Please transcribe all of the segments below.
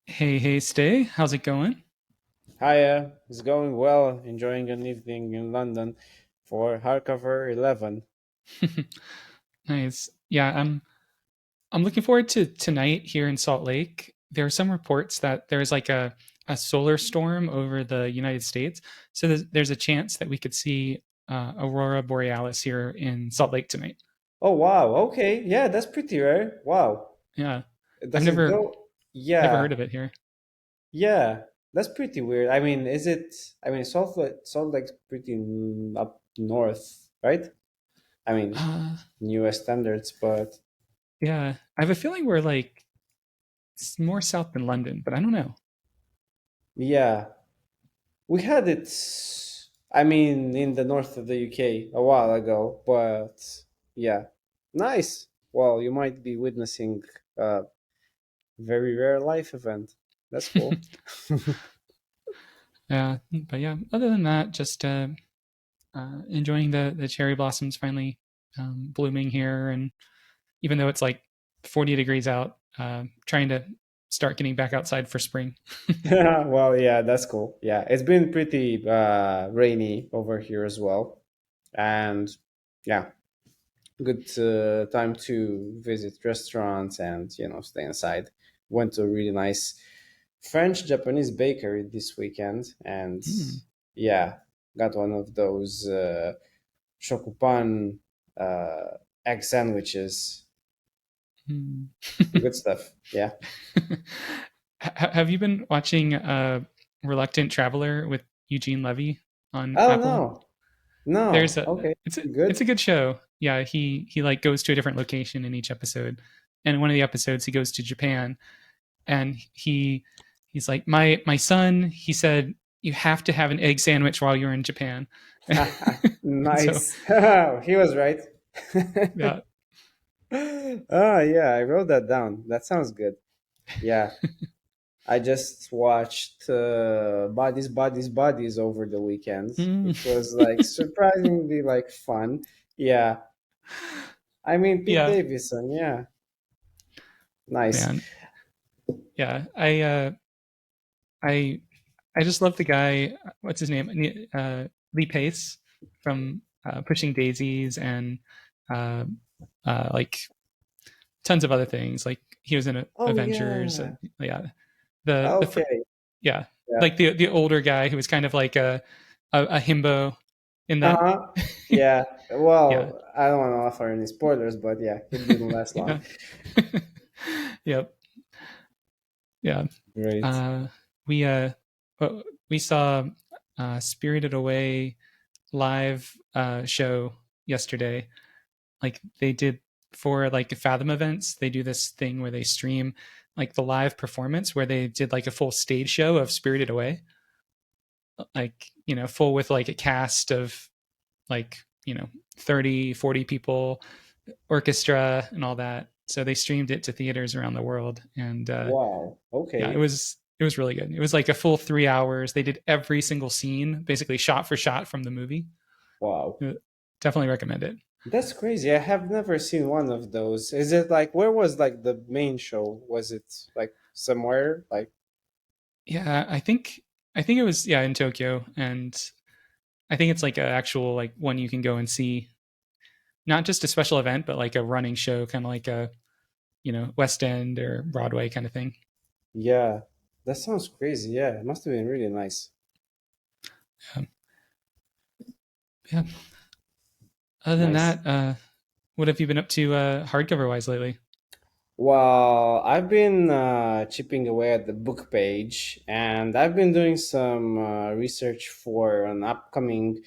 Hey, Stay. How's it going? Hiya, it's going well. Enjoying an evening in London for Hardcover 11. Nice. Yeah, I'm looking forward to tonight here in Salt Lake. There are some reports that there's like a solar storm over the United States, so there's a chance that we could see aurora borealis here in Salt Lake tonight. Oh wow, okay, yeah, that's pretty rare. Wow, Yeah, I've does it go? never Yeah, heard of it here. yeah, that's pretty weird. I mean, is it? I mean, Salt Lake's pretty up north, right? I mean, Uh, U.S. standards, but yeah, I have a feeling we're like more south than London, but I don't know. yeah, we had it. I mean, in the north of the UK a while ago, but yeah, nice. Well, you might be witnessing a very rare life event. That's cool. Yeah, but yeah, other than that, just enjoying the cherry blossoms finally blooming here, and even though it's like 40 degrees out, trying to start getting back outside for spring. Well, yeah, that's cool. Yeah, it's been pretty rainy over here as well, and yeah, good time to visit restaurants and stay inside. Went to a really nice French Japanese bakery this weekend, and Mm. yeah, got one of those shokupan uh, egg sandwiches. Mm. Good stuff. Yeah. Have you been watching Reluctant Traveler with Eugene Levy on Oh Apple? no, no. Okay, It's a good. good show. Yeah, he like goes to a different location in each episode. And in one of the episodes he goes to Japan, and he's like, my son, he said, you have to have an egg sandwich while you're in Japan. And so Nice. He was right. yeah. Oh yeah, I wrote that down. That sounds good. Yeah, I just watched Bodies over the weekend, Mm. which was like surprisingly like fun. Yeah, I mean Pete Yeah, Davidson. Yeah, nice. man. Yeah, I I just love the guy. What's his name? Lee Pace from Pushing Daisies and uh, like tons of other things. Like he was in Oh Avengers. yeah. Yeah, the Okay. yeah, Yeah. like the older guy who was kind of like a himbo in that. Uh-huh. Yeah. Yeah, Well, I don't want to offer any spoilers, but yeah, it didn't last long. yeah, yep, yeah. Great. Uh, we uh, we saw Spirited Away live show yesterday. Like they did for like Fathom events, they do this thing where they stream like the live performance where they did like a full stage show of Spirited Away, like full with like a cast of like 30, 40 people, orchestra and all that. So they streamed it to theaters around the world, and Wow. yeah, Okay. it was really good. It was like a full 3 hours. They did every single scene, basically shot for shot from the movie. Wow. Definitely recommend it. That's crazy. I have never seen one of those. Is it like where was like the main show? Was it like somewhere like Yeah, I think it was in Tokyo, and I think it's like an actual like one you can go and see, not just a special event, but like a running show, kind of like a West End or Broadway kind of thing. yeah. That sounds crazy. Yeah, it must have been really nice. Um, yeah. Other than Nice. that, what have you been up to hardcover wise lately? Well, I've been chipping away at the book page, and I've been doing some research for an upcoming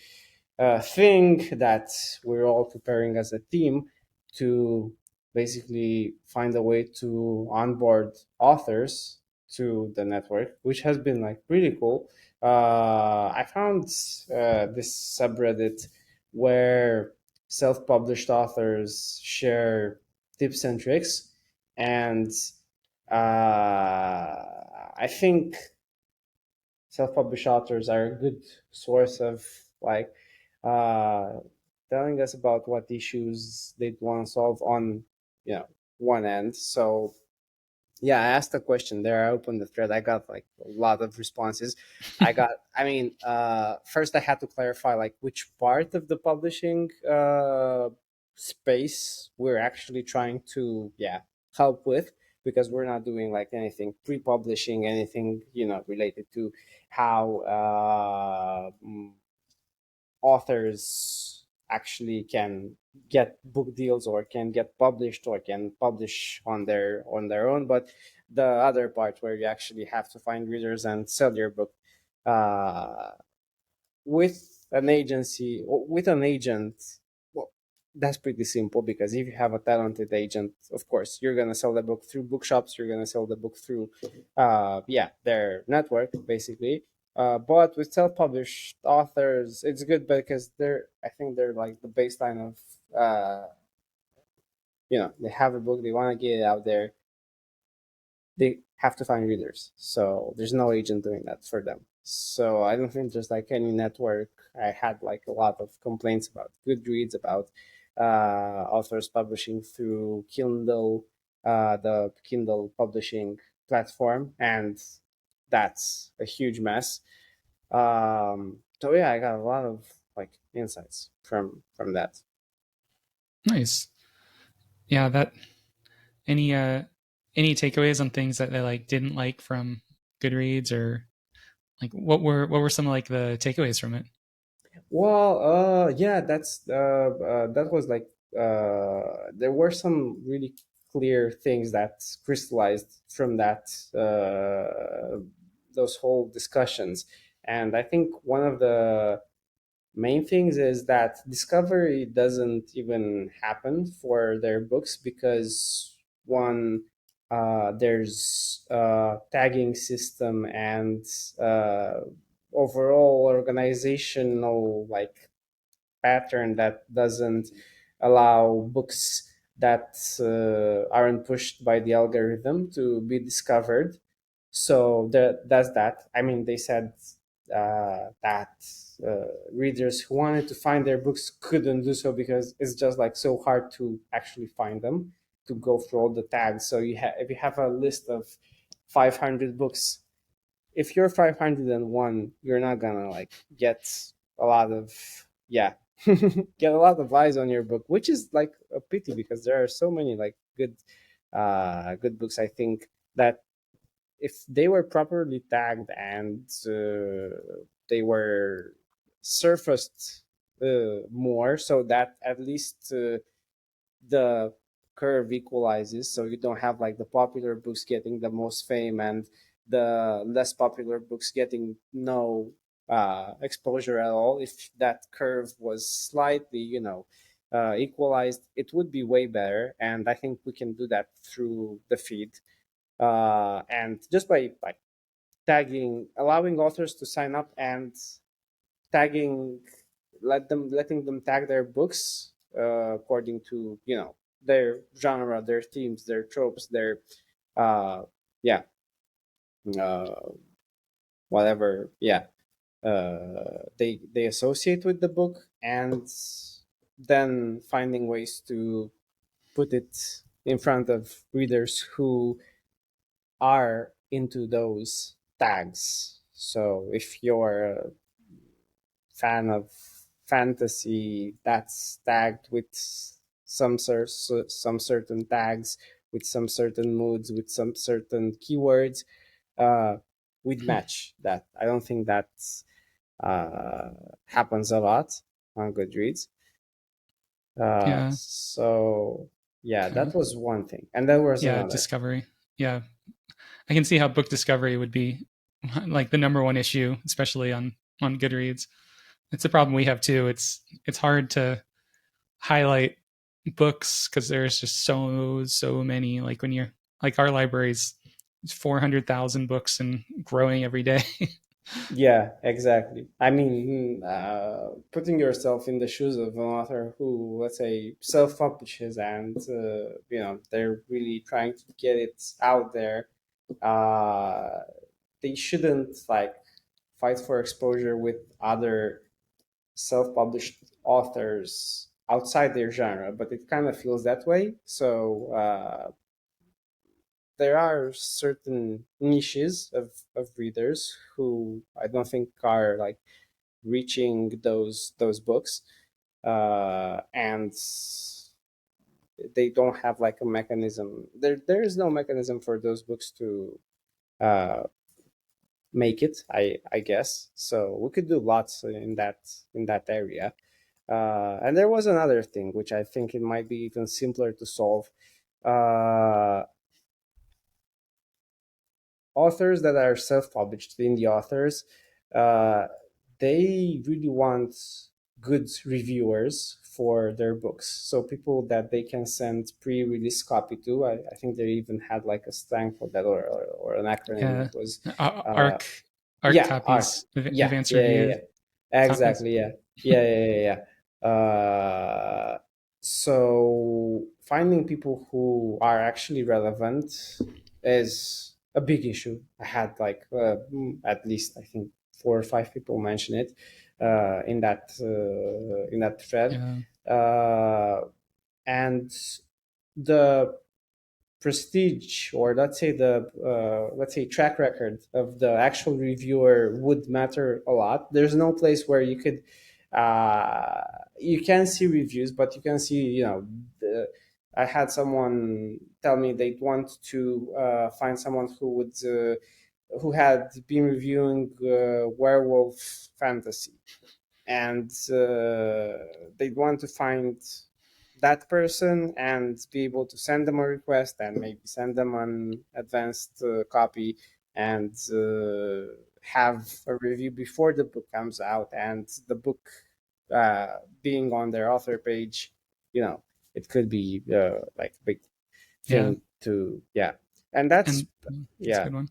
thing that we're all preparing as a team to basically find a way to onboard authors to the network, which has been like really cool. I found this subreddit where self-published authors share tips and tricks, and I think self-published authors are a good source of like uh, telling us about what issues they want to solve on one end. So Yeah, I asked a question there. I opened the thread. I got like a lot of responses. I mean, first I had to clarify like which part of the publishing space we're actually trying to, yeah, help with, because we're not doing like anything pre-publishing, anything, related to how authors actually can get book deals or can get published or can publish on their own. But the other part where you actually have to find readers and sell your book, uh, with an agency or with an agent, well, that's pretty simple, because if you have a talented agent, of course you're going to sell the book through bookshops, you're going to sell the book through their network basically. But with self-published authors, it's good because I think they're like the baseline of, they have a book, they want to get it out there, they have to find readers. So there's no agent doing that for them. So I don't think there's like any network. I had like a lot of complaints about Goodreads, about authors publishing through Kindle, the Kindle publishing platform, and that's a huge mess. So yeah, I got a lot of like insights from that. Nice. Yeah, that any any takeaways on things that they like didn't like from Goodreads, or like what were some like the takeaways from it? Well, yeah, that was like, there were some really clear things that crystallized from that, those whole discussions, and I think one of the main things is that discovery doesn't even happen for their books, because one, there's a tagging system and uh, overall organizational like pattern that doesn't allow books that aren't pushed by the algorithm to be discovered. So that's that. I mean, they said that readers who wanted to find their books couldn't do so because it's just like so hard to actually find them, to go through all the tags. So if you have a list of 500 books, if you're 501, you're not gonna like get a lot of, yeah, get a lot of eyes on your book, which is like a pity, because there are so many like good books, I think, that if they were properly tagged and they were surfaced more, so that at least the curve equalizes, so you don't have like the popular books getting the most fame and the less popular books getting no exposure at all. If that curve was slightly, equalized, it would be way better, and I think we can do that through the feed, and just by tagging, allowing authors to sign up and tagging, letting them tag their books according to, their genre, their themes, their tropes, their uh yeah uh whatever, yeah, they associate with the book, and then finding ways to put it in front of readers who are into those tags. So if you're a fan of fantasy that's tagged with some certain tags, with some certain moods, with some certain keywords, uh, we'd match that. I don't think that uh, happens a lot on Goodreads. Yeah. So yeah, Okay. that was one thing, and there was Yeah, another. discovery. Yeah, I can see how book discovery would be like the number one issue, especially on Goodreads. It's a problem we have too. It's hard to highlight books because there's just so many. Like when you're like our library's 400,000 books and growing every day. Yeah, exactly. I mean, putting yourself in the shoes of an author who, let's say, self-publishes and they're really trying to get it out there. Uh, they shouldn't like fight for exposure with other self-published authors outside their genre, but it kind of feels that way. So there are certain niches of readers who I don't think are like reaching those books, and they don't have like a mechanism. There is no mechanism for those books to uh, make it. I guess so. We could do lots in that area. And there was another thing which I think it might be even simpler to solve. Uh, Authors that are self-published, indie authors, uh, they really want good reviewers for their books. So people that they can send pre-release copy to. I think they even had like a slang for that, or an acronym. Yeah, It was uh, arc yeah, art. copies, Yeah, advanced yeah, yeah, review yeah. copies. Exactly. Yeah, yeah, yeah, yeah, yeah. So finding people who are actually relevant is a big issue. I had like at least I think four or five people mention it in that thread, Yeah, uh, and the prestige, or let's say track record of the actual reviewer would matter a lot. There's no place where you can see reviews, but you can see, I had someone tell me they'd want to find someone who had been reviewing werewolf fantasy, and they'd want to find that person and be able to send them a request and maybe send them an advanced copy, and have a review before the book comes out, and the book being on their author page, you know, it could be like a big yeah, thing to, yeah. And that's, and that's a yeah, good one.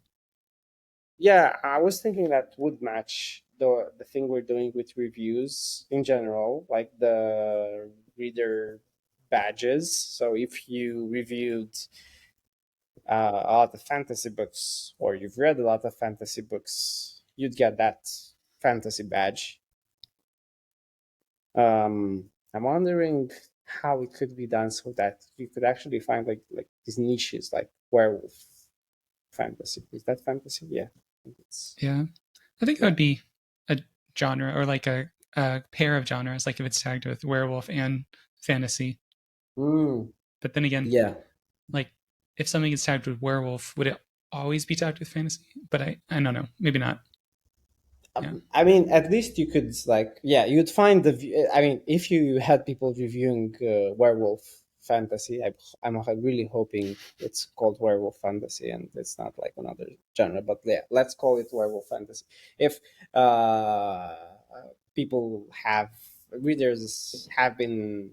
yeah, I was thinking that would match the thing we're doing with reviews in general, like the reader badges. So if you reviewed a lot of fantasy books, or you've read a lot of fantasy books, you'd get that fantasy badge. I'm wondering how it could be done so that you could actually find like these niches, like werewolf fantasy. Is that fantasy? Yeah, I think it's, Yeah, I think that yeah. would be a genre, or like a pair of genres, like if it's tagged with werewolf and fantasy. Mm, But then again, yeah. like if something is tagged with werewolf, would it always be tagged with fantasy? But I don't know, maybe not. Yeah, I mean, at least you could like, yeah, you'd find I mean, if you had people reviewing werewolf fantasy, I'm really hoping it's called werewolf fantasy and it's not like another genre. But yeah, let's call it werewolf fantasy. If uh, people have readers have been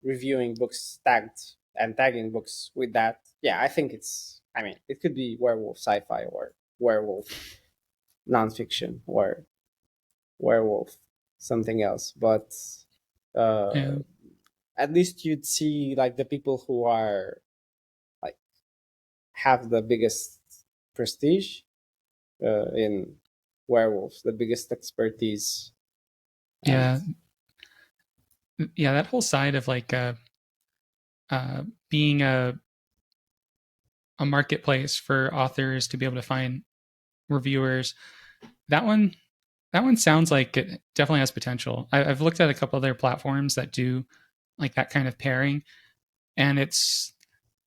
reviewing books tagged and tagging books with that, yeah, I think it's. I mean, it could be werewolf sci-fi or werewolf nonfiction or werewolf something else, but uh yeah, at least you'd see like the people who are like have the biggest prestige in werewolves, the biggest expertise. And yeah, yeah. That whole side of like being a marketplace for authors to be able to find reviewers. That one that one sounds like it definitely has potential. I've looked at a couple other platforms that do like that kind of pairing, and it's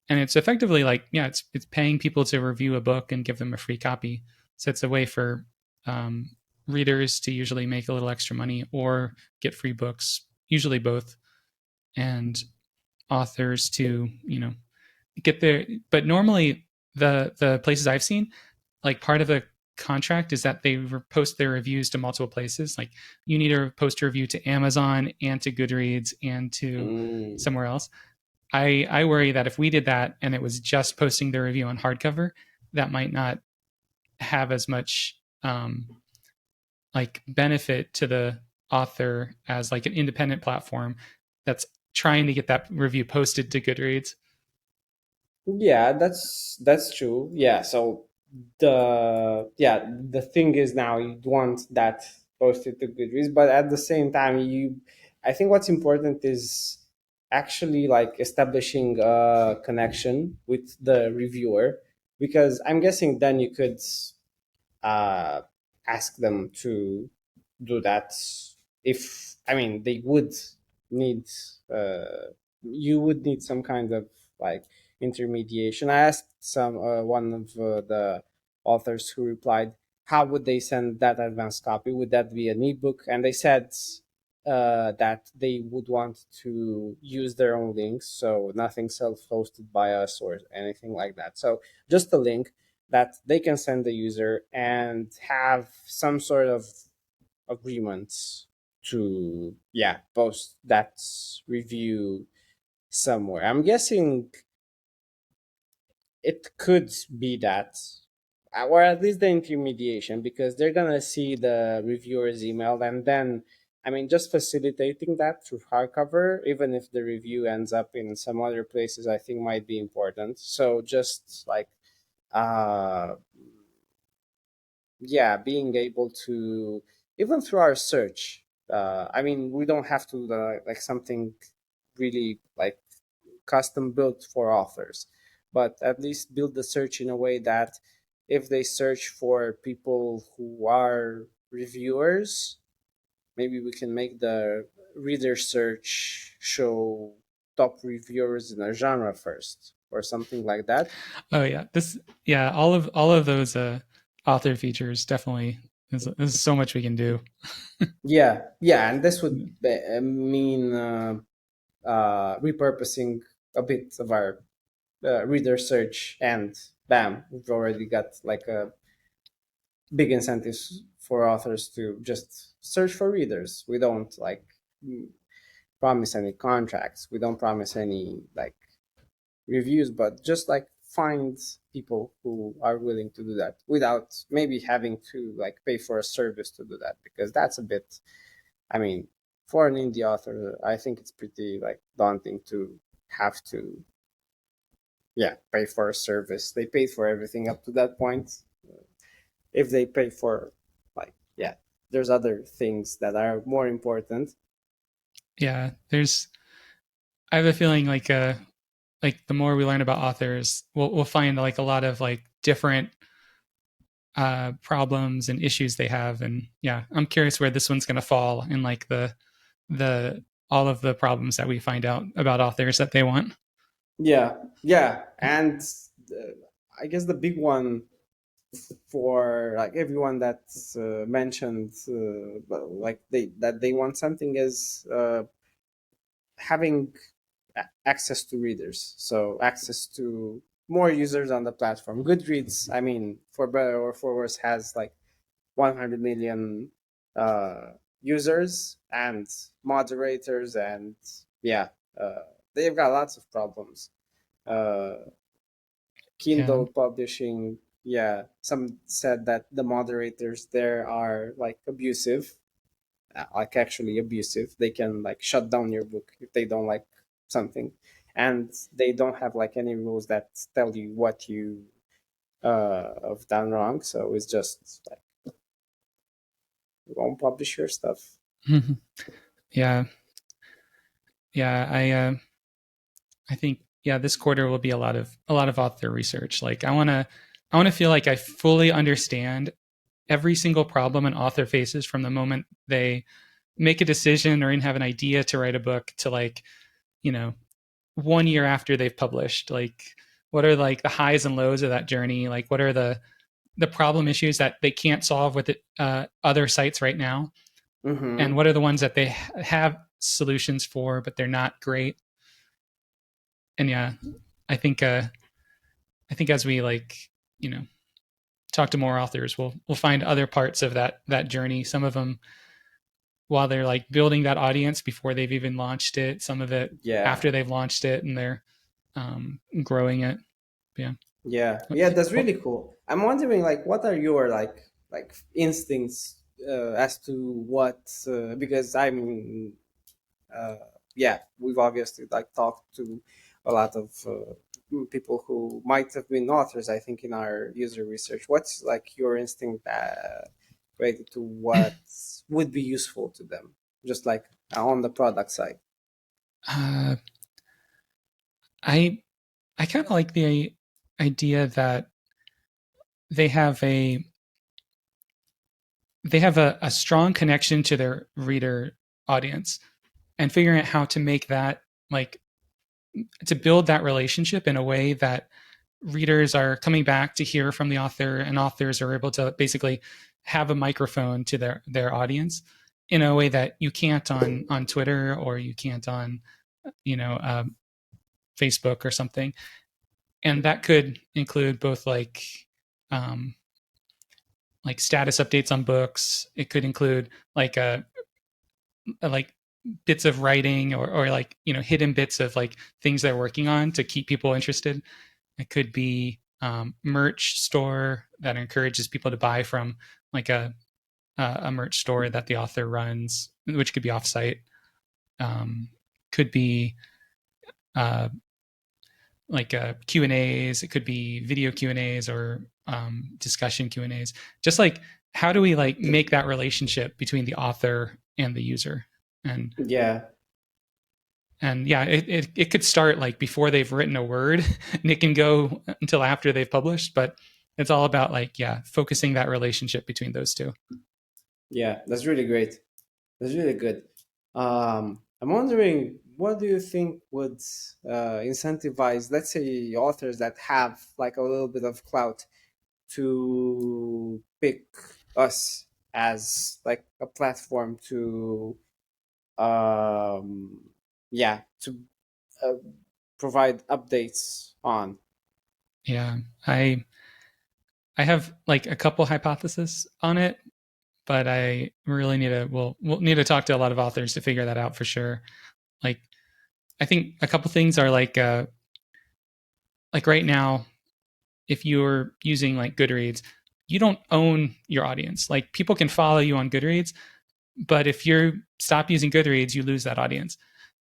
effectively like, yeah, it's paying people to review a book and give them a free copy. So it's a way for um, readers to usually make a little extra money or get free books, usually both, and authors to get their. But normally the places I've seen, like part of the contract is that they post their reviews to multiple places. Like you need to post a review to Amazon and to Goodreads and to mm, somewhere else. I worry that if we did that and it was just posting the review on hardcover, that might not have as much like benefit to the author as like an independent platform that's trying to get that review posted to Goodreads. yeah, that's true. Yeah, so the thing is now you want that posted to Goodreads, but at the same time, I think what's important is actually like establishing a connection with the reviewer, because I'm guessing then you could uh, ask them to do that. If I mean they would need, you would need some kind of like intermediation. I asked one of the authors who replied, how would they send that advanced copy? Would that be an ebook? And they said that they would want to use their own links, so nothing self-hosted by us or anything like that. So just a link that they can send the user and have some sort of agreements to, yeah, post that review somewhere. I'm guessing it could be that, or at least the intermediation, because they're gonna see the reviewer's email, and then I mean just facilitating that through hardcover, even if the review ends up in some other places, I think might be important. So just like uh yeah, being able to, even through our search, I mean we don't have to like something really like custom built for authors, but at least build the search in a way that if they search for people who are reviewers, maybe we can make the reader search show top reviewers in a genre first or something like that. Oh yeah, this yeah, all of those author features definitely there's so much we can do. Yeah, yeah, and this would mean repurposing a bit of our reader search, and bam, we've already got like a big incentives for authors to just search for readers. We don't like promise any contracts. We don't promise any like reviews, but just like find people who are willing to do that without maybe having to like pay for a service to do that, because that's a bit, I mean, for an indie author, I think it's pretty like daunting to have to, yeah, pay for a service. They paid for everything up to that point. If they pay for, like, yeah, there's other things that are more important. Yeah, there's I have a feeling like the more we learn about authors, we'll find like a lot of like different problems and issues they have, and yeah, I'm curious where this one's going to fall in like the all of the problems that we find out about authors that they want. Yeah, yeah, and uh, I guess the big one for like everyone that's mentioned, but, like they want something is having access to readers, so access to more users on the platform. Goodreads, I mean, for better or for worse, has like 100 million uh, users and moderators, and yeah, they've got lots of problems. Uh, Yeah, Kindle publishing, yeah, some said that the moderators there are like abusive, like actually abusive. They can like shut down your book if they don't like something, and they don't have like any rules that tell you what you have done wrong. So it's just like, won't publish your stuff. yeah, yeah. I think yeah, this quarter will be a lot of author research. Like I want to feel like I fully understand every single problem an author faces from the moment they make a decision or even have an idea to write a book to like, you know, 1 year after they've published. Like what are like the highs and lows of that journey? Like what are the problem issues that they can't solve with other sites right now? And Mm-hmm. what are the ones that they have solutions for, but they're not great? And yeah, I think I think as we like, you know, talk to more authors, we'll find other parts of that journey. Some of them while they're like building that audience before they've even launched it. Some of it Yeah, after they've launched it and they're growing it. Yeah. yeah, yeah. That's really cool. I'm wondering, like, what are your like instincts as to what? Because I mean, uh, yeah, we've obviously like talked to a lot of people who might have been authors, I think, in our user research. What's like your instinct related to what would be useful to them, just like on the product side? Uh, I I kind of like the idea that they have a a strong connection to their reader audience, and figuring out how to make that, like, to build that relationship in a way that readers are coming back to hear from the author, and authors are able to basically have a microphone to their audience in a way that you can't on Twitter, or you can't on, you know, Facebook or something. And that could include both um, like status updates on books. It could include like like bits of writing, or like, hidden bits of like things they're working on to keep people interested. It could be merch store that encourages people to buy from like a merch store that the author runs, which could be offsite. Could be uh, like Q and A's. It could be video Q and A's, or discussion Q and A's. Just like, how do we like make that relationship between the author and the user? And Yeah. yeah, it could start like before they've written a word, and it can go until after they've published. But it's all about, like, yeah, focusing that relationship between those two. Yeah, that's really great. That's really good. I'm wondering, what do you think would incentivize, let's say, authors that have like a little bit of clout to pick us as like a platform to, um, yeah, to uh, provide updates on? Yeah, I have like a couple hypotheses on it, but I really need to we'll need to talk to a lot of authors to figure that out for sure. Like, I think a couple things are like right now, if you're using like Goodreads, you don't own your audience. Like, people can follow you on Goodreads, but if you stop using Goodreads, you lose that audience.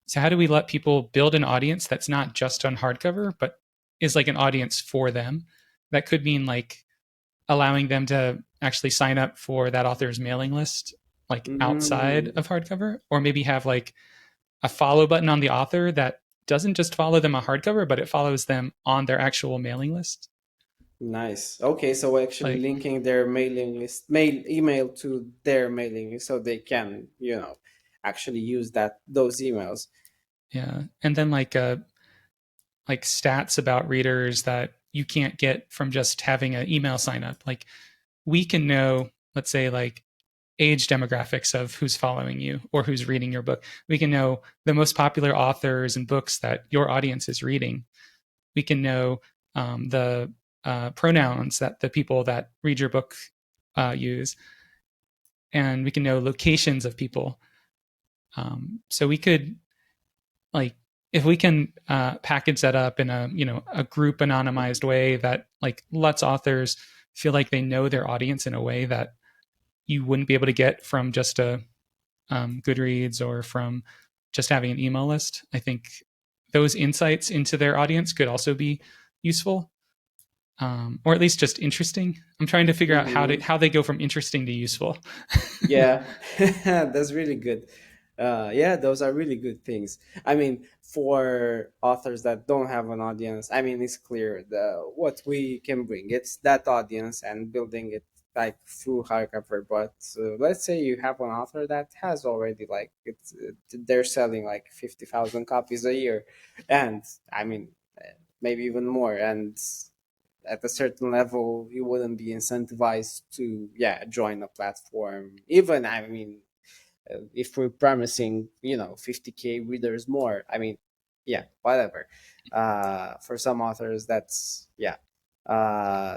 So how do we let people build an audience that's not just on hardcover, but is like an audience for them? That could mean like allowing them to actually sign up for that author's mailing list, like outside Mm, of hardcover, or maybe have like a follow button on the author that doesn't just follow them on hardcover, but it follows them on their actual mailing list. nice. Okay, so we're actually Like, linking their mailing list, email to their mailing list, so they can, actually use those emails. yeah. And then like stats about readers that you can't get from just having an email sign up. Like, we can know, let's say, like age demographics of who's following you or who's reading your book. We can know the most popular authors and books that your audience is reading. We can know the pronouns that the people that read your book use, and we can know locations of people. So we could, like, if we can package that up in a, a group anonymized way that like lets authors feel like they know their audience in a way that you wouldn't be able to get from just a Goodreads, or from just having an email list. I think those insights into their audience could also be useful, or at least just interesting. I'm trying to figure out Hmm. how they go from interesting to useful. Yeah, that's really good. Yeah, those are really good things. I mean, for authors that don't have an audience, I mean, it's clear what we can bring. It's that audience and building it like through hardcover. But let's say you have an author that has already like they're selling like 50,000 copies a year, and I mean, maybe even more, and at a certain level you wouldn't be incentivized to, yeah, join a platform, even, I mean, if we're promising, 50K readers more, I mean, yeah, whatever. For some authors, that's, yeah.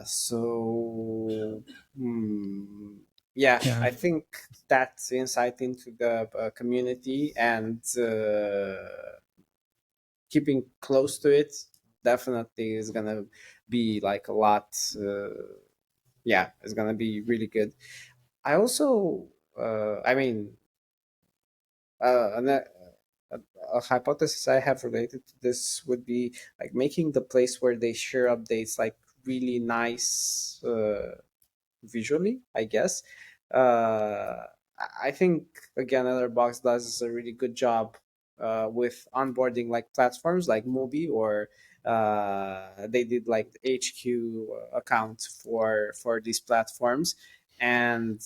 So, yeah, Yeah, I think that's insight into the community, and keeping close to it definitely is gonna be like a lot. Yeah, it's gonna be really good. I also, I mean, a, a hypothesis I have related to this would be like making the place where they share updates like really nice visually, I guess. I think again, Letterbox does a really good job with onboarding like platforms like Mubi or They did like the HQ account for these platforms, and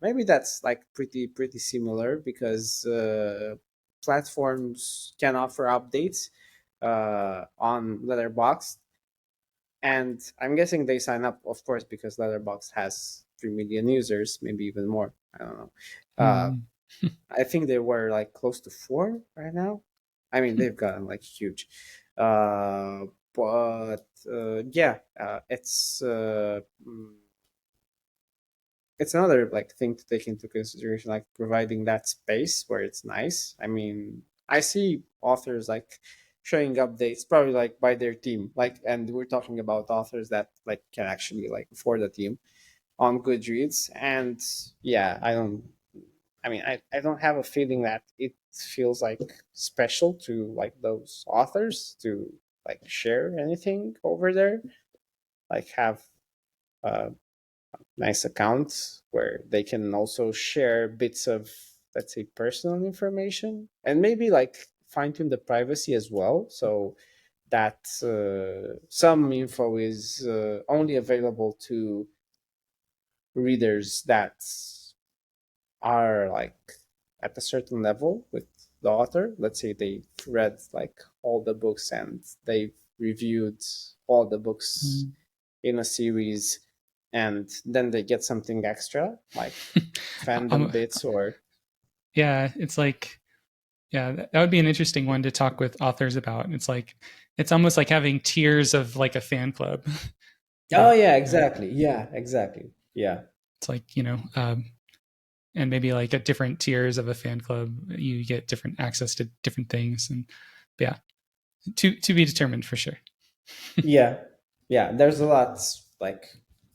maybe that's like pretty similar because platforms can offer updates on Letterboxd, and I'm guessing they sign up, of course, because Letterboxd has 3 million users, maybe even more. I don't know. Uh, Mm. I think they were like close to four right now. I mean, they've gotten like huge. Uh, but yeah, it's another like thing to take into consideration, like providing that space where it's nice. I mean, I see authors like showing updates probably like by their team, like, and we're talking about authors that like can actually like afford a team on Goodreads. And yeah, I mean, I don't have a feeling that it feels like special to like those authors to like share anything over there, like have uh, nice accounts where they can also share bits of, let's say, personal information, and maybe like fine tune the privacy as well, so that some info is only available to readers that are like at a certain level with the author. Let's say they've read like all the books and they've reviewed all the books Mm. in a series, and then they get something extra like fandom Um, bits or yeah, it's like yeah, that would be an interesting one to talk with authors about. It's like it's almost like having tiers of like a fan club, oh but yeah, exactly, yeah, exactly, yeah, it's like and maybe like at different tiers of a fan club, you get different access to different things, and yeah, to be determined for sure. yeah, yeah, there's a lot like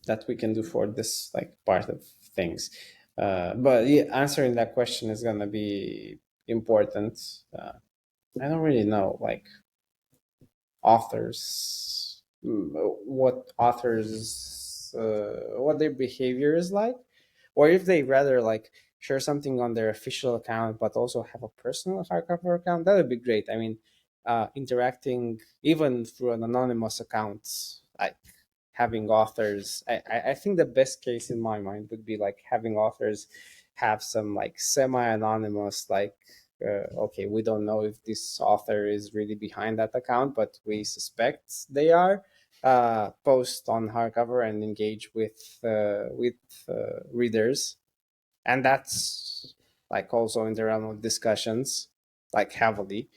that we can do for this like part of things, but yeah, answering that question is gonna be important. I don't really know like authors, what authors, what their behavior is like, or if they rather like share something on their official account but also have a personal hardcover account. That would be great. I mean, interacting even through an anonymous account, like having authors. I think the best case in my mind would be like having authors have some like semi-anonymous, like okay, we don't know if this author is really behind that account, but we suspect they are. Post on hardcover and engage with readers, and that's like also in the realm of discussions, like heavily,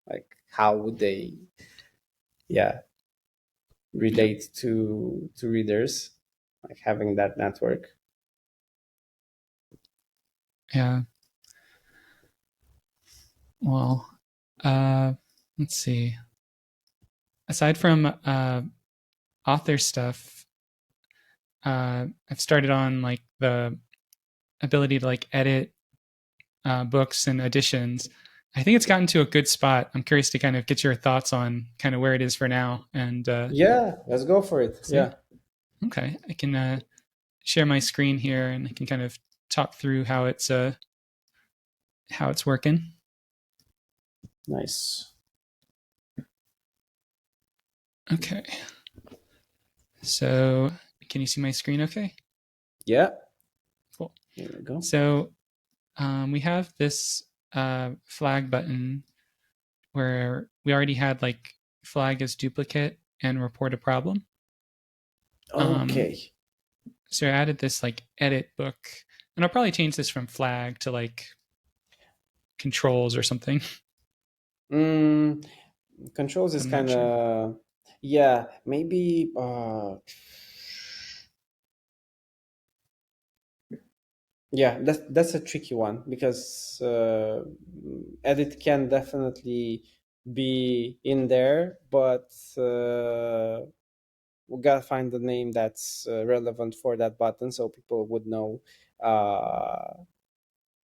like how would they, yeah, relate to readers, like having that network. Yeah. Well, uh, let's see. Aside from author stuff, I've started on like the ability to like edit books and editions. I think it's gotten to a good spot. I'm curious to kind of get your thoughts on kind of where it is for now and Yeah, let's go for it. see. Yeah, Okay, I can share my screen here and I can kind of talk through how it's working. nice. Okay, so can you see my screen? Okay, Yeah, cool. here we go. So we have this flag button where we already had like flag as duplicate and report a problem. Um, Okay. so I added this like edit book, and I'll probably change this from flag to like controls or something. mm, Controls is I'm not kind sure. of, yeah, maybe yeah, that's a tricky one because edit can definitely be in there, but we gotta find the name that's relevant for that button so people would know uh,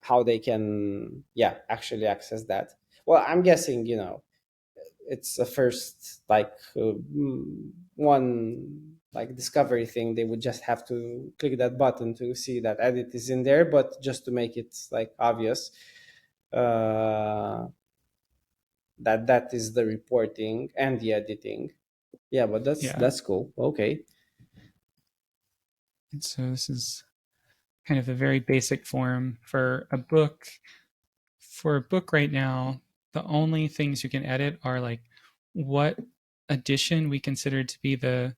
how they can, yeah, actually access that. Well, I'm guessing, it's a first like one like discovery thing. They would just have to click that button to see that edit is in there, but just to make it like obvious, uh that is the reporting and the editing. Yeah, but Yeah. that's cool. Okay. And so this is kind of a very basic form for a book. For a book right now, the only things you can edit are like what edition we consider to be the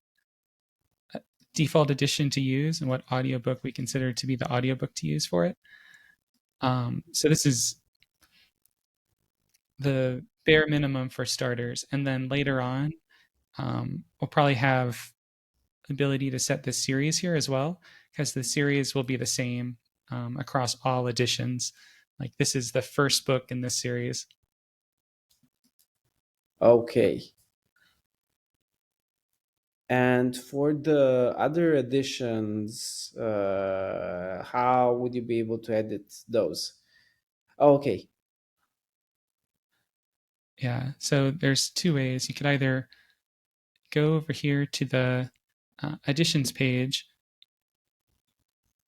default edition to use and what audiobook we consider to be the audiobook to use for it. So this is the bare minimum for starters. And then later on, we'll probably have ability to set this series here as well, because the series will be the same across all editions. Like this is the first book in this series. Okay. And for the other editions, how would you be able to edit those? Okay. Yeah. So there's two ways. You could either go over here to the editions page,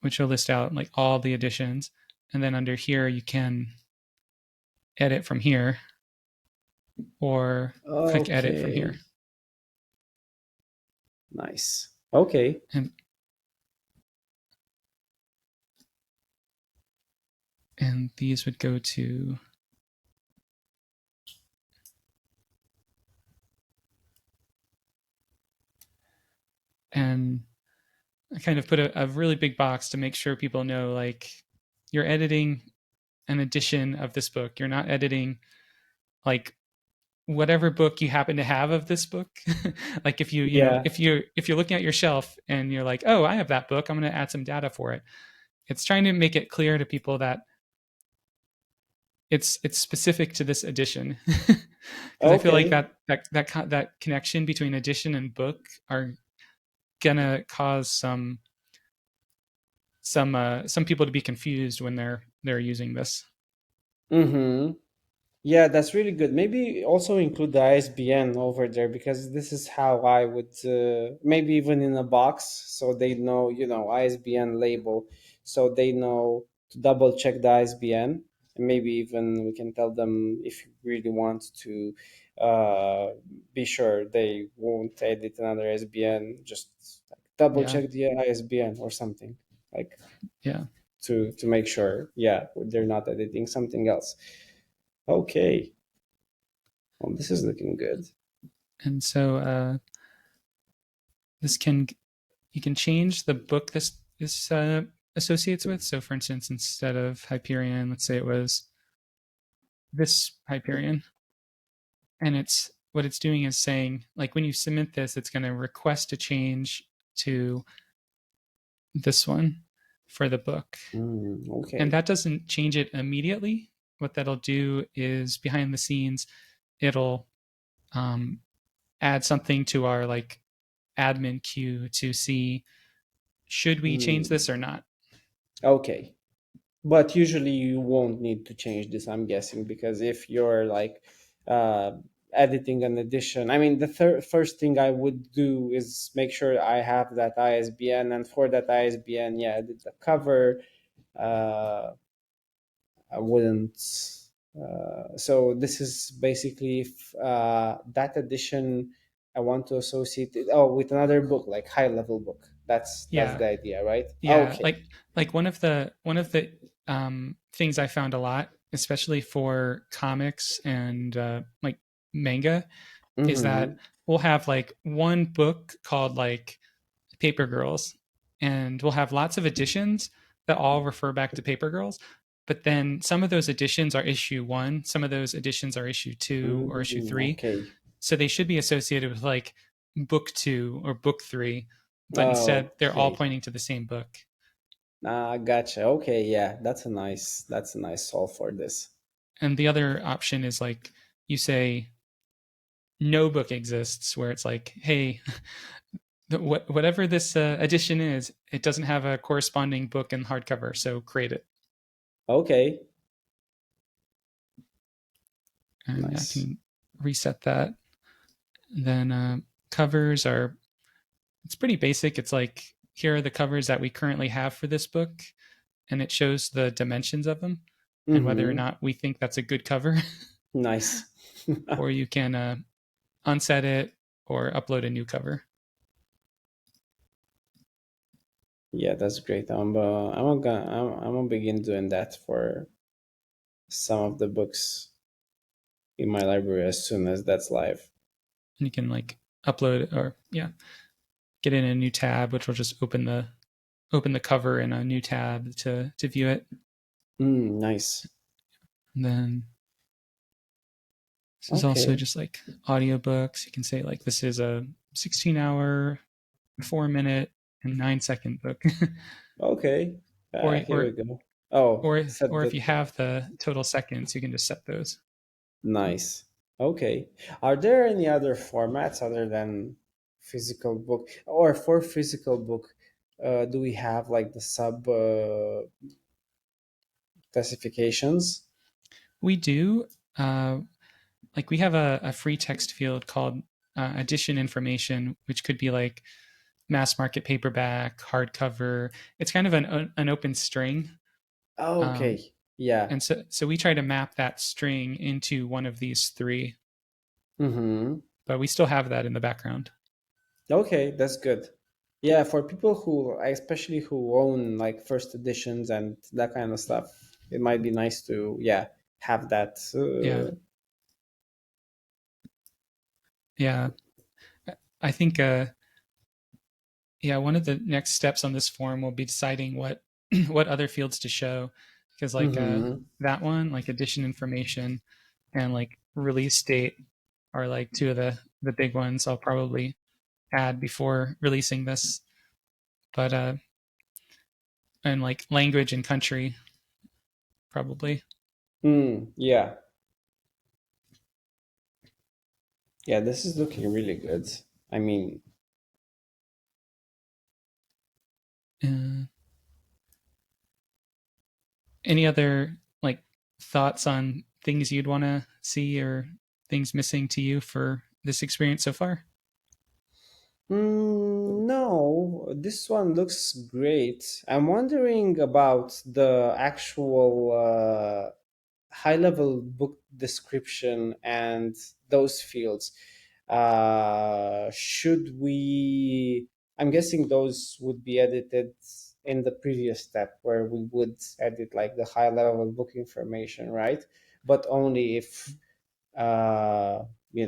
which will list out like all the editions. And then under here, you can edit from here or click edit from here. Okay. Nice. Okay. And and these would go to and I kind of put a really big box to make sure people know like you're editing an edition of this book. You're not editing like whatever book you happen to have of this book. Like if you know Yeah. if you're looking at your shelf and you're like, oh, I have that book, I'm going to add some data for it. It's trying to make it clear to people that it's specific to this edition. Because I feel like Okay. that connection between edition and book are gonna cause some people to be confused when they're using this. Mm-hmm. Yeah, that's really good. Maybe also include the ISBN over there because this is how I would maybe even in a box so they know, ISBN label so they know to double check the ISBN. And maybe even we can tell them if you really want to uh, be sure they won't edit another ISBN, just like double Yeah, check the ISBN or something like yeah. to make sure, yeah, they're not editing something else. Okay. Well, this is looking good. And so this can you can change the book this associates with. So, for instance, instead of Hyperion, let's say it was this Hyperion, and it's what it's doing is saying like when you submit this, it's going to request a change to this one for the book, and Okay. that doesn't change it immediately. What that'll do is behind the scenes, it'll um, add something to our like admin queue to see should we change Mm, this or not. okay. But usually you won't need to change this, I'm guessing, because if you're like uh, editing an edition, I mean, the first thing I would do is make sure I have that ISBN, and for that ISBN, yeah, edit the cover. Uh, I wouldn't. So this is basically if that edition I want to associate it with another book, like high level book. That's Yeah, the idea, right? yeah. Okay. Like one of the things I found a lot, especially for comics and like manga, is that Mm-hmm. we'll have like one book called like Paper Girls, and we'll have lots of editions that all refer back to Paper Girls. But then some of those editions are issue one, some of those editions are issue two or issue three. Okay. So they should be associated with like book two or book three, but instead they're all Okay. pointing to the same book. Gotcha. Okay, yeah, that's a nice solve for this. And the other option is like you say no book exists, where it's like, hey, whatever this edition is, it doesn't have a corresponding book in hardcover, so create it. Okay, And I nice. can reset that. Then covers are it's pretty basic. It's like here are the covers that we currently have for this book, and it shows the dimensions of them and whether or Mm-hmm. not we think that's a good cover. Nice. or you can unset it or upload a new cover. Yeah, that's great. I'm gonna begin doing that for some of the books in my library as soon as that's live. And you can like upload or yeah, get in a new tab, which will just open the cover in a new tab to view it. Nice. And then this is also Okay. just like audiobooks. You can say like this is a 16-hour, 4 minute, and 9 second book. Okay. or Here we or go. Oh, set or if the you have the total seconds, you can just set those. nice. Okay. Are there any other formats other than physical book? Or for physical book, do we have like the sub classifications? We do like we have a free text field called edition information, which could be like mass market paperback, hardcover. It's kind of an open string. Um, Okay. Yeah. and so we try to map that string into one of these three, Mm-hmm. but we still have that in the background. Okay, that's good. Yeah, for people who, especially who own like first editions and that kind of stuff, it might be nice to, yeah, have that. Yeah, yeah. I think yeah, one of the next steps on this form will be deciding what what other fields to show, because like Mm-hmm. that one, like edition information and like release date are like two of the big ones I'll probably add before releasing this. But and like language and country probably. Yeah, yeah, this is looking really good. I mean, Uh, any other like thoughts on things you'd want to see or things missing to you for this experience so far? no, this one looks great. I'm wondering about the actual high level book description and those fields. Should we? I'm guessing those would be edited in the previous step where we would edit like the high level book information, right? But only if uh, we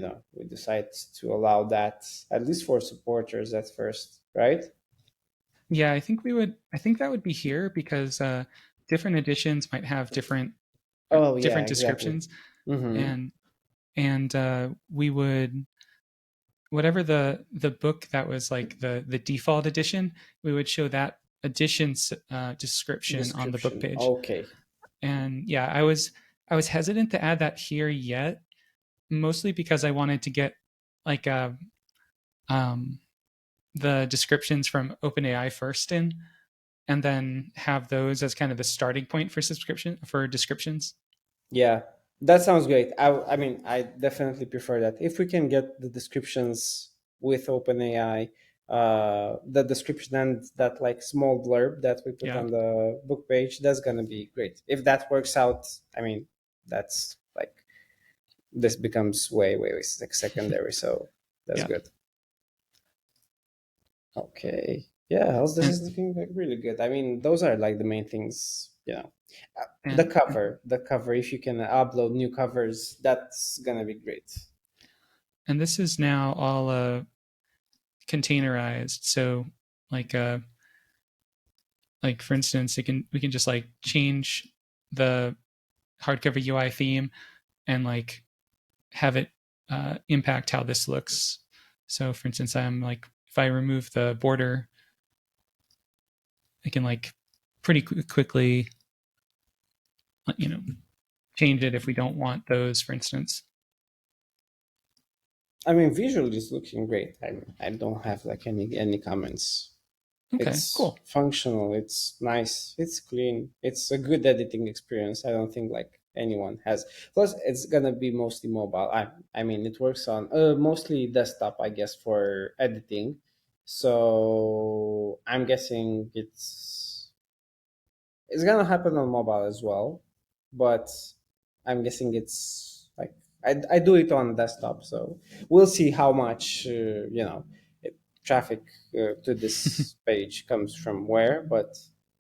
decide to allow that at least for supporters at first, right? Yeah, I think we would. I think that would be here because different editions might have Oh yeah, different exactly. descriptions, Mm-hmm. and we would whatever the book that was like the default edition, we would show that edition's description on the book Description. page. Okay. And yeah, I was hesitant to add that here yet, mostly because I wanted to get like um, the descriptions from OpenAI first in, and then have those as kind of the starting point for subscription for descriptions. Yeah, that sounds great. I mean, I definitely prefer that. If we can get the descriptions with OpenAI, the description and that like small blurb that we put Yeah, on the book page, that's gonna be great. If that works out, I mean, that's like this becomes way like secondary. So that's yeah, good. Okay. Yeah, this and is looking like really good. I mean, those are like the main things, The and cover. If you can upload new covers, that's gonna be great. and this is now all containerized. So like like for instance, we can just like change the hardcover UI theme and like have it impact how this looks. So for instance, I'm like if I remove the border, I can like pretty quickly you know change it if we don't want those, for instance. I mean, visually it's looking great. I don't have like any comments. Okay, It's cool. functional. It's nice. It's clean. It's a good editing experience. I don't think like anyone has. Plus, it's gonna be mostly mobile. I mean, it works on mostly desktop, I guess, for editing. So I'm guessing it's gonna happen on mobile as well, but I'm guessing it's like I do it on desktop, so we'll see how much traffic to this page comes from where. But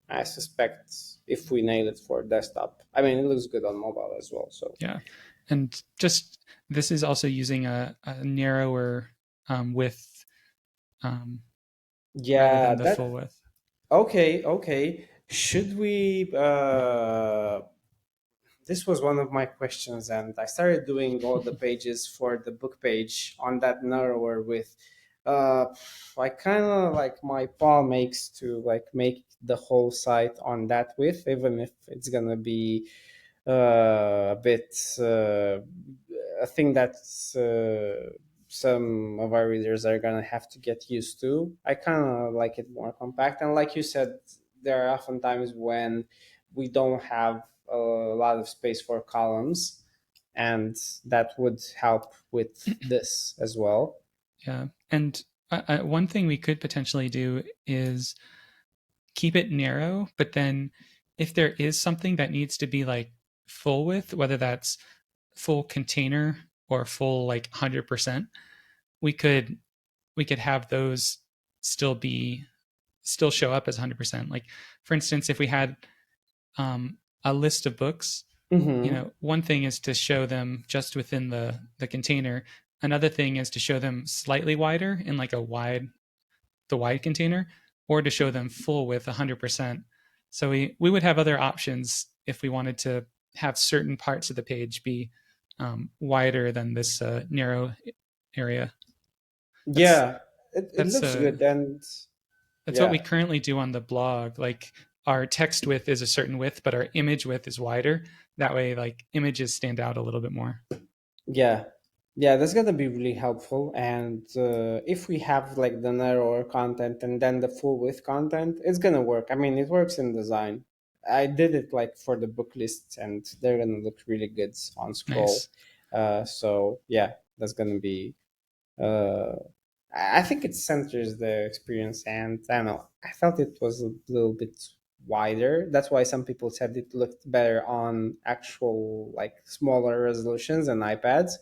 I suspect if we nail it for desktop, I mean, it looks good on mobile as well. So Yeah. And just this is also using a narrower width rather yeah, than the full that width. okay, okay. Should we this was one of my questions, and I started doing all the pages for the book page on that narrower width. uh I kind of like my palm makes to like make the whole site on that width, even if it's gonna be a bit a thing that's some of our readers are gonna have to get used to. I kind of like it more compact, and like you said, there are often times when we don't have a lot of space for columns, and that would help with this as well. Yeah. And one thing we could potentially do is keep it narrow, but then if there is something that needs to be like full width, whether that's full container or full like 100%, we could we could have those still be still show up as 100%. Like for instance, if we had a list of books, Mm-hmm. one thing is to show them just within the container. Another thing is to show them slightly wider in like the wide container, or to show them full with 100%. So we would have other options if we wanted to have certain parts of the page be wider than this narrow area. That's Yeah, it that's looks good, and that's what we yeah. currently do on the blog. Like our text width is a certain width, but our image width is wider. That way, like images stand out a little bit more. Yeah, yeah, that's gonna be really helpful. And if we have like the narrower content and then the full width content, it's gonna work. I mean, it works in design. I did it like for the book lists, and they're gonna look really good on scroll. Nice. So yeah, that's gonna be. Uh, I think it centers the experience, and I don't know. I felt it was a little bit wider. That's why some people said it looked better on actual like smaller resolutions and iPads.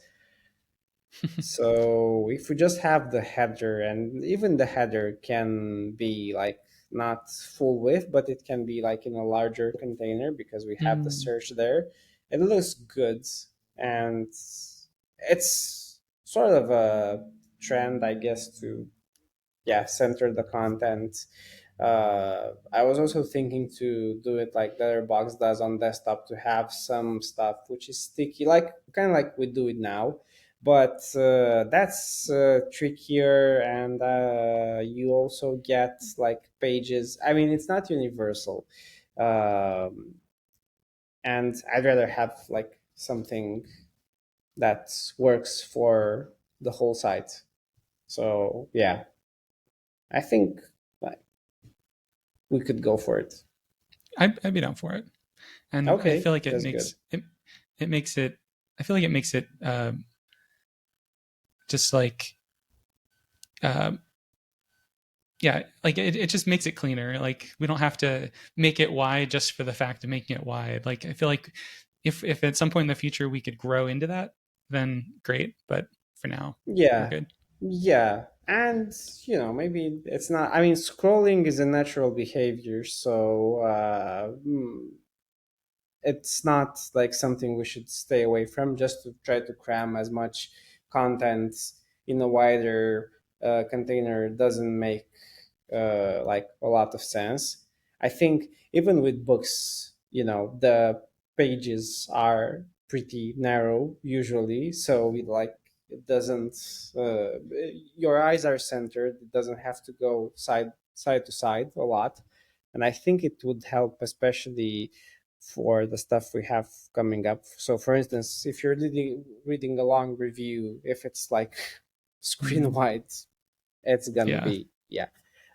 So if we just have the header, and even the header can be like not full width, but it can be like in a larger container because we have the Mm, search there. It looks good, and it's sort of a trend, I guess, to yeah center the content. I was also thinking to do it like Letterbox does on desktop, to have some stuff which is sticky, like kind of like we do it now, but that's trickier, and you also get like pages. I mean, it's not universal, um, and I'd rather have like something that works for the whole site. So yeah, I think like we could go for it. I'd be down for it, and I feel Okay, like it that's makes good. it it makes it. I feel like it makes it just like um, yeah, like it just makes it cleaner. Like we don't have to make it wide just for the fact of making it wide. Like I feel like if at some point in the future we could grow into that, then great. But for now, we're Yeah, good. yeah, and maybe it's not. I mean, scrolling is a natural behavior, so it's not like something we should stay away from. Just to try to cram as much content in a wider container doesn't make like a lot of sense. I think even with books, the pages are pretty narrow usually, so it doesn't. Your eyes are centered. It doesn't have to go side to side a lot, and I think it would help, especially for the stuff we have coming up. So, for instance, if you're reading a long review, if it's like screen Mm, wide, it's gonna yeah, be yeah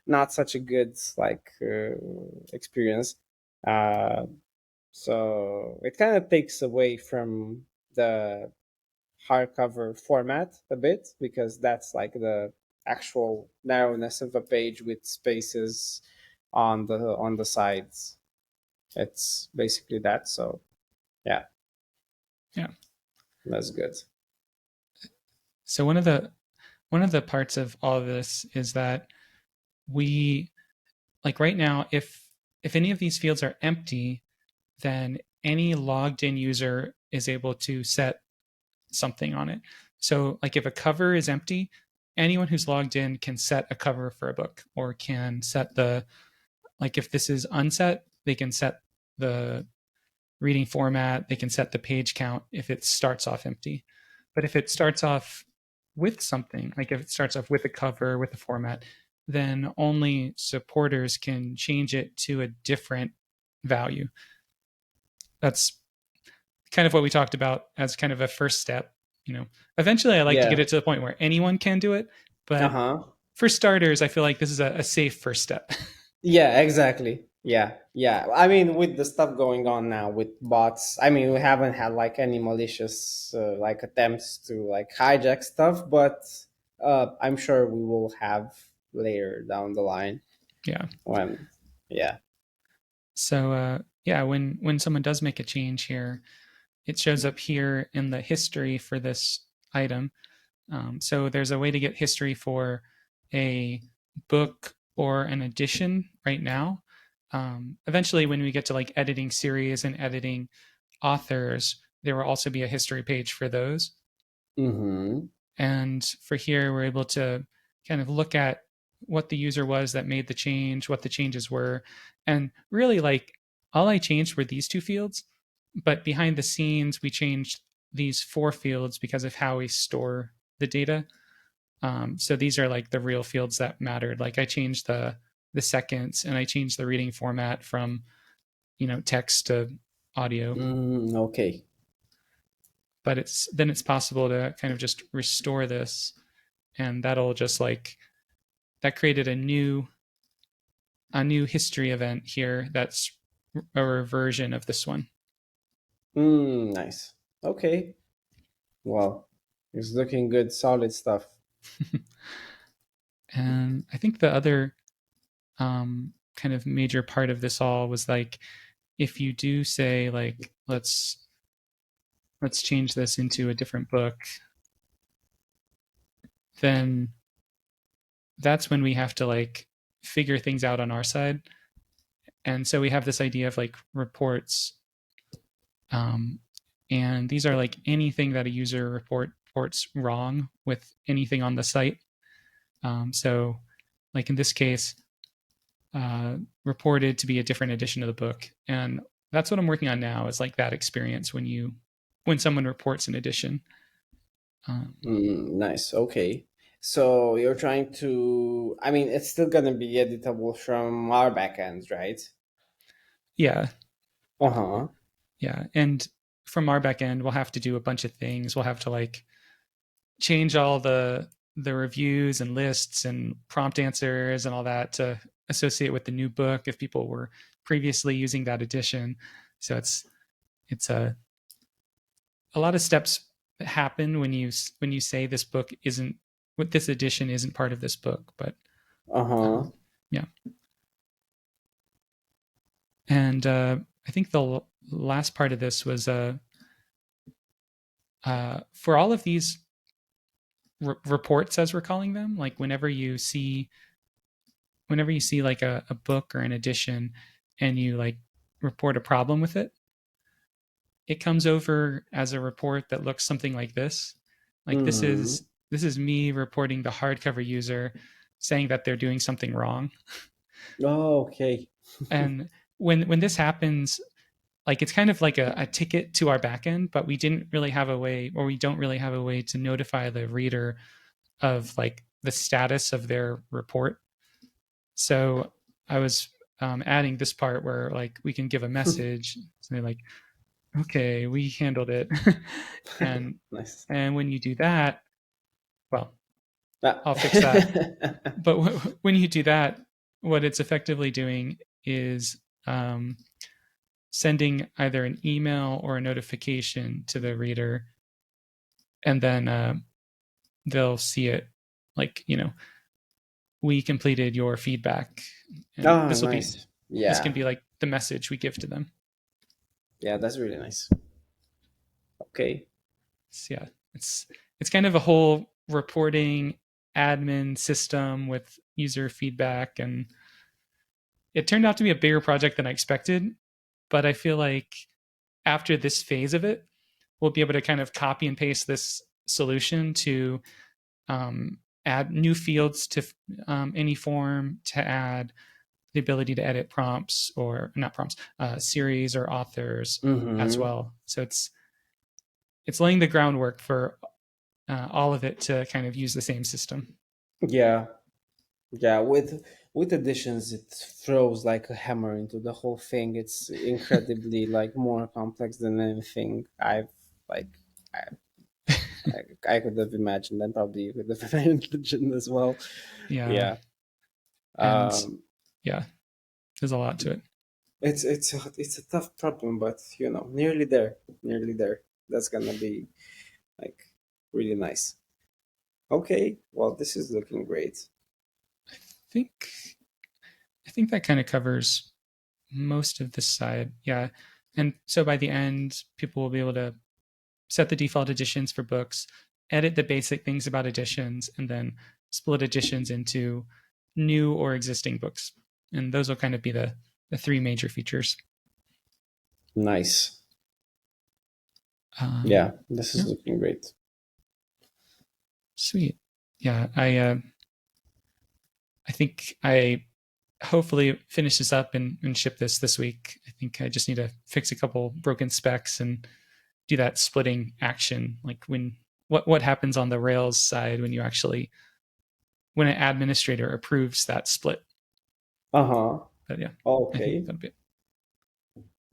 not such a good like experience. uh so it kind of takes away from the hardcover format a bit, because that's like the actual narrowness of a page with spaces on the sides. It's basically that. So yeah, yeah. that's good. So one of the parts of all of this is that we, like right now, if any of these fields are empty, then any logged in user is able to set something on it. So like if a cover is empty, anyone who's logged in can set a cover for a book, or can set the, like if this is unset, they can set the reading format, they can set the page count if it starts off empty. But if it starts off with something, like if it starts off with a cover, with a format, then only supporters can change it to a different value. That's kind of what we talked about as kind of a first step. Eventually I like to get Yeah. it to the point where anyone can do it, Uh but huh. for starters, I feel like this is a safe first step. Yeah, exactly. Yeah, yeah. I mean, with the stuff going on now with bots, I mean, we haven't had like any malicious like attempts to like hijack stuff, but I'm sure we will have later down the line Yeah. when, yeah. So yeah, when someone does make a change here, it shows up here in the history for this item. So there's a way to get history for a book or an edition right now. Eventually, when we get to like editing series and editing authors, there will also be a history page for those. Mm-hmm. And for here, we're able to kind of look at what the user was that made the change, what the changes were. And really, like, all I changed were these two fields. But behind the scenes, we changed these four fields because of how we store the data. So these are like the real fields that mattered. Like I changed the seconds, and I changed the reading format from text to audio. Mm, okay. But it's possible to kind of just restore this, and that'll just like that created a new history event here that's a reversion of this one. Mm, nice. Okay. Well, it's looking good. Solid stuff. And I think the other kind of major part of this all was like, if you do say like let's change this into a different book, then that's when we have to like figure things out on our side. And so we have this idea of like reports, um, and these are like anything that a user reports wrong with anything on the site. So like in this case, reported to be a different edition of the book, and that's what I'm working on now, is like that experience when someone reports an edition. um, Mm, nice. Okay. So you're trying to, I mean, it's still going to be editable from our backends, right? yeah. Uh huh. Yeah, and from our back end, we'll have to do a bunch of things. We'll have to like change all the reviews and lists and prompt answers and all that to associate with the new book if people were previously using that edition. So it's a lot of steps that happen when you say this book isn't, what this edition isn't part of this book. But Uh huh. yeah, and I think the last part of this was for all of these reports, as we're calling them, like whenever you see like a book or an edition, and you like report a problem with it, it comes over as a report that looks something like this. Like this Hmm. is this is me reporting the hardcover user, saying that they're doing something wrong. Oh, okay. And when this happens, like it's kind of like a ticket to our backend, but we didn't really have a way, or we don't really have a way to notify the reader of like the status of their report. So I was adding this part where like we can give a message, so like, okay, we handled it. and Nice. and when you do that, well, Ah. I'll fix that. But when you do that, what it's effectively doing is sending either an email or a notification to the reader, and then they'll see it like, we completed your feedback, and Oh, this will be nice. this can Yeah. be like the message we give to them. Yeah, that's really nice. Okay. So yeah, it's kind of a whole reporting admin system with user feedback, and it turned out to be a bigger project than I expected. But I feel like after this phase of it, we'll be able to kind of copy and paste this solution to add new fields to any form, to add the ability to edit prompts, or not prompts, series or authors as Mm-hmm. well. So it's laying the groundwork for all of it to kind of use the same system. Yeah, yeah. With additions, it throws like a hammer into the whole thing. It's incredibly like more complex than anything I've like. I, I could have imagined, and probably you could have imagined as well. Yeah, Yeah. and Um, yeah, there's a lot to it. it's a tough problem, but nearly there, nearly there. That's gonna be like really nice. Okay, well, this is looking great. I think I think that kind of covers most of this side. Yeah, and so by the end, people will be able to set the default editions for books, edit the basic things about editions, and then split editions into new or existing books. And those will kind of be the three major features. Nice. Um, Yeah, this is yeah, looking great. sweet. Yeah, I think I hopefully finish this up and ship this week. I think I just need to fix a couple broken specs and do that splitting action. Like when what happens on the Rails side when you actually when an administrator approves that split. Uh huh. But yeah, I think Okay. that'll be it.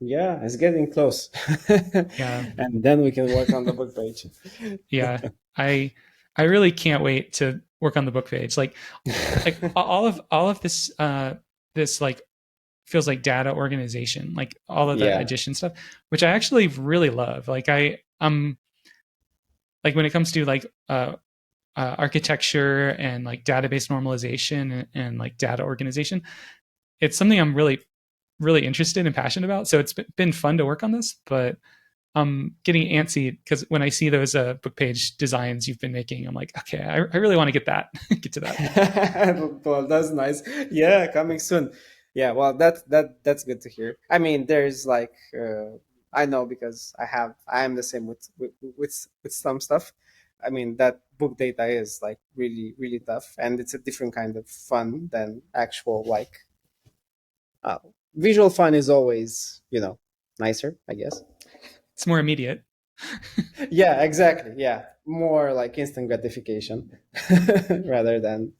Yeah, it's getting close. Yeah, And then we can work on the book page. yeah. I really can't wait to work on the book page. Like all of this this like feels like data organization, like all of the Yeah. addition stuff, which I actually really love. Like like when it comes to like architecture and like database normalization and like data organization, it's something I'm really interested and passionate about. So it's been fun to work on this, but I'm getting antsy because when I see those book page designs you've been making, I'm like, okay, I really want to get that, get to that. Well, that's nice. Yeah, coming soon. Yeah, well, that's good to hear. I mean, there's like I know because I am the same with some stuff. I mean, that book data is like really really tough, and it's a different kind of fun than actual like uh, visual fun is always nicer, I guess. It's more immediate. Yeah, exactly. Yeah, more like instant gratification rather than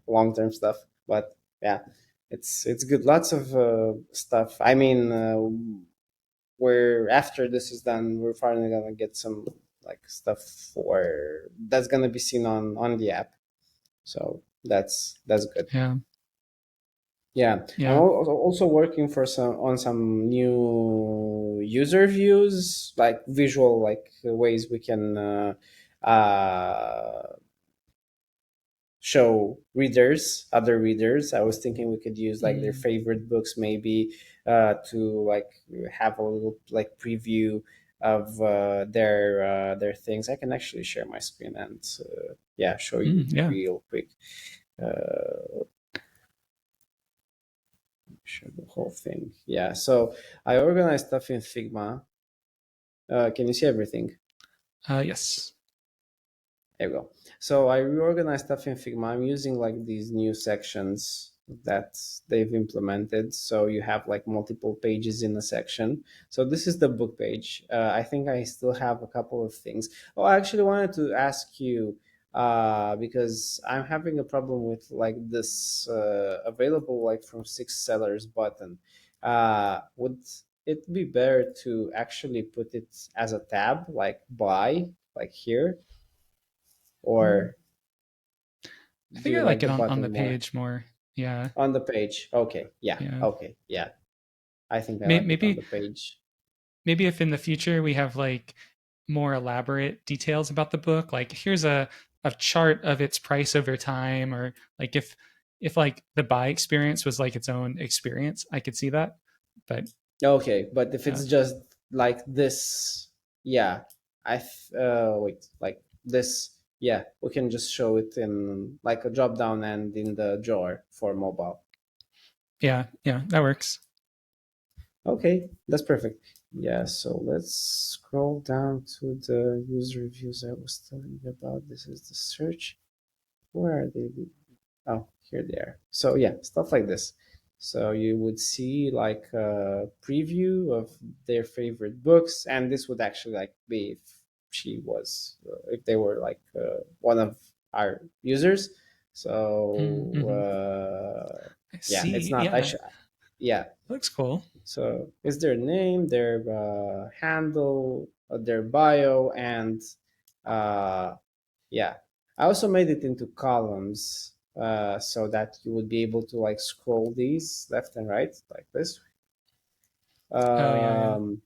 long term stuff. But yeah, it's good. Lots of stuff. I mean, we're after this is done, we're finally gonna get some like stuff for that's gonna be seen on the app. So that's good. Yeah, Yeah, I'm yeah. also working for some new user views, like visual like ways we can show readers, other readers. I was thinking we could use like their Mm, favorite books, maybe to like have a little like preview of their things. I can actually share my screen and yeah, show you yeah. real quick. Show the whole thing. Yeah. So I organize stuff in Figma. Can you see everything? Yes. There we go. So I reorganize stuff in Figma. I'm using like these new sections that they've implemented. So you have like multiple pages in a section. So this is the book page. I think I still have a couple of things. Oh, I actually wanted to ask you because I'm having a problem with like this available like from six sellers button. Would it be better to actually put it as a tab, like buy, like here? Mm. Or I do think you I like like it the on the button more? page more. Yeah, On the page. Okay. Yeah. yeah. Okay. Yeah. I think I like it on Maybe the page. maybe if in the future we have like more elaborate details about the book, like here's a chart of its price over time, or like if like the buy experience was like its own experience, I could see that. But Okay, but if yeah, it's just like this, yeah, wait, like this. yeah, we can just show it in like a drop down and in the drawer for mobile. Yeah, yeah, that works. Okay, that's perfect. Yeah, so let's scroll down to the user reviews I was telling you about. This is the search. Where are they? Oh, here they are. So yeah, stuff like this. So you would see like a preview of their favorite books, and this would actually like be if they were like one of our users. So Mm-hmm. I yeah, it's see. not. I Yeah, should. Yeah. looks cool. So it's their name, their handle, their bio, and uh, yeah, I also made it into columns so that you would be able to like scroll these left and right like this. Oh yeah, yeah, Um,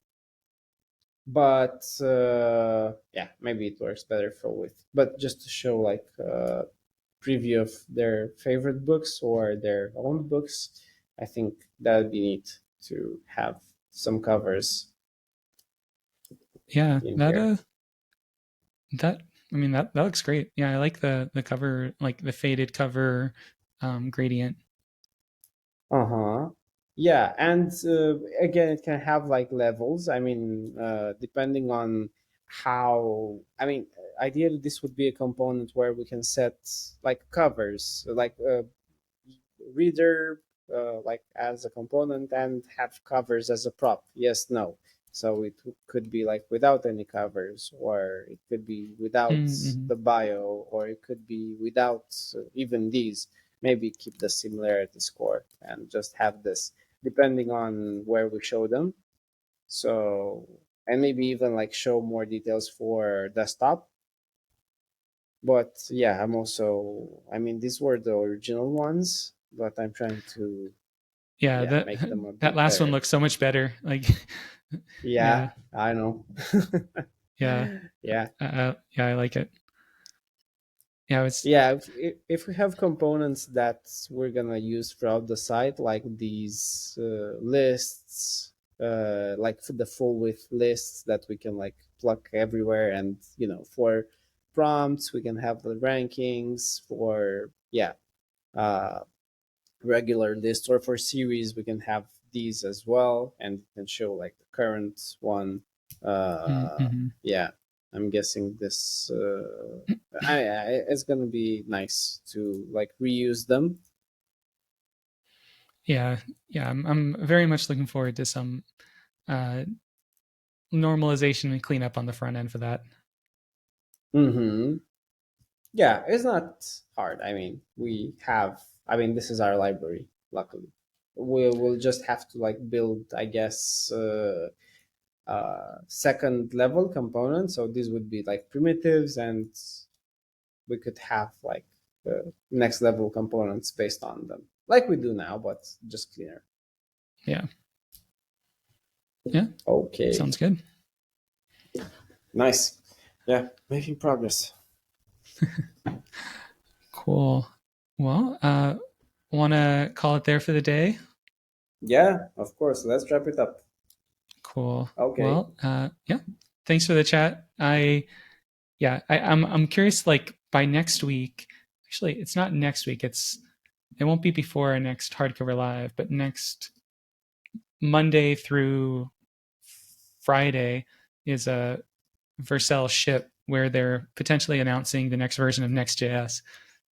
but yeah, maybe it works better for with. But just to show like preview of their favorite books or their own books, I think that would be neat to have some covers yeah. in That here. that I mean that looks great. Yeah, I like the cover, like the faded cover gradient. Uh-huh. Yeah, and again, it can have like levels. I mean, depending on how, I mean, ideally, this would be a component where we can set like covers, like reader, like as a component, and have covers as a prop. Yes, no. So it could be like without any covers, or it could be without Mm-hmm. the bio, or it could be without even these. Maybe keep the similarity score and just have this depending on where we show them. So, and maybe even like show more details for desktop. But yeah, I mean, these were the original ones, but I'm trying to, Yeah, yeah, that make them a that bit last one better. looks so much better. Like, yeah, Yeah, I know. yeah, Yeah. yeah. I like it. Yeah, it's Yeah, if we have components that we're gonna use throughout the site, like these lists, like for the full width lists that we can like plug everywhere, and for prompts we can have the rankings for uh, regular lists, or for series we can have these as well, and it can show like the current one. mm-hmm. Yeah, I'm guessing this it's gonna be nice to like reuse them. Yeah, yeah. I'm very much looking forward to some uh, normalization and cleanup on the front end for that. Hmm. Yeah, it's not hard. I mean, this is our library, luckily. We'll just have to like build, I guess, second level components. So these would be like primitives, and we could have like next level components based on them, like we do now, but just cleaner. Yeah, yeah. Okay, Sounds good. nice. Yeah, making progress. Cool. Well, want to call it there for the day? Yeah, of course. Let's wrap it up. Cool. Okay. Well, yeah. Thanks for the chat. I'm curious. Like by next week, actually, it's not next week. It won't be before our next hardcover live, but next Monday through Friday is a Vercel ship where they're potentially announcing the next version of Next.js.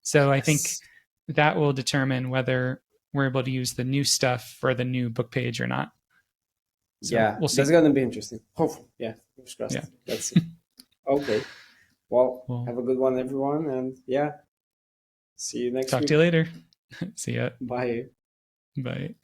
So I think Yes. that will determine whether we're able to use the new stuff for the new book page or not. So Yeah, we'll that's see. gonna be interesting. Hopefully, yeah. Fingers Yeah. crossed. Let's see. Okay. Well, We'll have a good one, everyone, and yeah, see you next talk to you week. later. See ya. Bye. Bye.